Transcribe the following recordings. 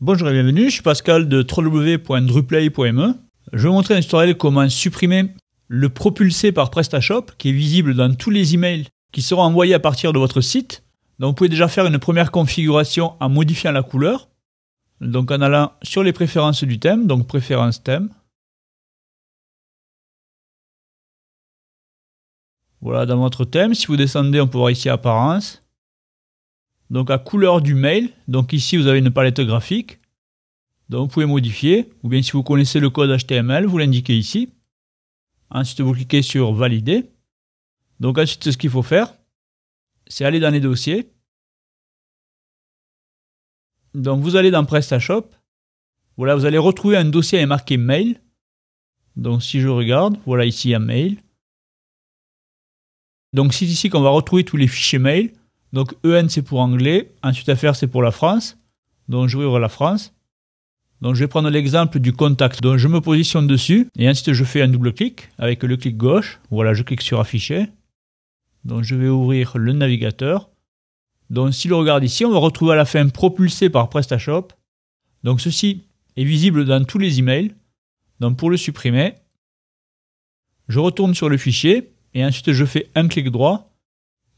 Bonjour et bienvenue, je suis Pascal de www.druplay.me. Je vais vous montrer un tutoriel comment supprimer le propulsé par PrestaShop qui est visible dans tous les emails qui seront envoyés à partir de votre site. Donc vous pouvez déjà faire une première configuration en modifiant la couleur. Donc en allant sur les préférences du thème, donc préférences thème. Voilà, dans votre thème, si vous descendez, on peut voir ici apparence. Donc à couleur du mail, donc ici vous avez une palette graphique. Donc vous pouvez modifier, ou bien si vous connaissez le code HTML, vous l'indiquez ici. Ensuite vous cliquez sur valider. Donc ensuite ce qu'il faut faire, c'est aller dans les dossiers. Donc vous allez dans PrestaShop. Voilà, vous allez retrouver un dossier avec marqué mail. Donc si je regarde, voilà ici il y a mail. Donc c'est ici qu'on va retrouver tous les fichiers mail. Donc EN c'est pour anglais, ensuite FR c'est pour la France. Donc je vais ouvrir la France. Donc je vais prendre l'exemple du contact. Donc je me positionne dessus et ensuite je fais un double clic avec le clic gauche. Voilà, je clique sur afficher. Donc je vais ouvrir le navigateur. Donc si l'on regarde ici, on va retrouver à la fin propulsé par PrestaShop. Donc ceci est visible dans tous les emails. Donc pour le supprimer, je retourne sur le fichier et ensuite je fais un clic droit.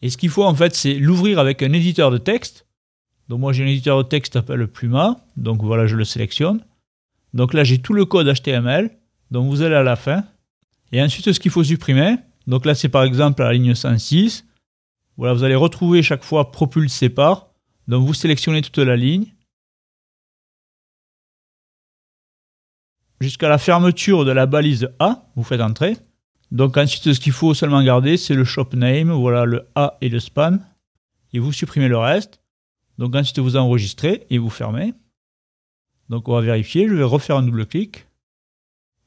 Et ce qu'il faut en fait, c'est l'ouvrir avec un éditeur de texte. Donc moi j'ai un éditeur de texte qui s'appelle Pluma. Donc voilà, je le sélectionne. Donc là j'ai tout le code HTML. Donc vous allez à la fin. Et ensuite ce qu'il faut supprimer. Donc là c'est par exemple à la ligne 106. Voilà, vous allez retrouver chaque fois propulsé par. Donc vous sélectionnez toute la ligne. Jusqu'à la fermeture de la balise A, vous faites entrer. Donc ensuite ce qu'il faut seulement garder c'est le shop name, voilà le A et le span. Et vous supprimez le reste. Donc ensuite vous enregistrez et vous fermez. Donc on va vérifier, je vais refaire un double clic.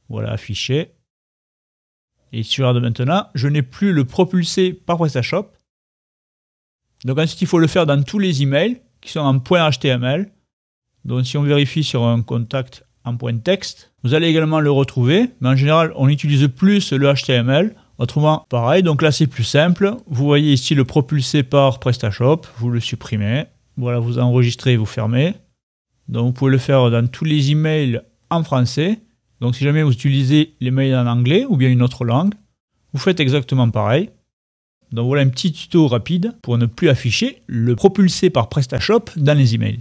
Voilà, affiché. Et si je regarde maintenant, je n'ai plus le propulsé par PrestaShop. Donc ensuite il faut le faire dans tous les emails qui sont en .html. Donc si on vérifie sur un contact en .text, vous allez également le retrouver. Mais en général on utilise plus le HTML. Autrement pareil, donc là c'est plus simple. Vous voyez ici le propulsé par PrestaShop, vous le supprimez. Voilà, vous enregistrez et vous fermez. Donc vous pouvez le faire dans tous les emails en français. Donc si jamais vous utilisez les mails en anglais ou bien une autre langue, vous faites exactement pareil. Donc voilà un petit tuto rapide pour ne plus afficher le propulsé par PrestaShop dans les emails.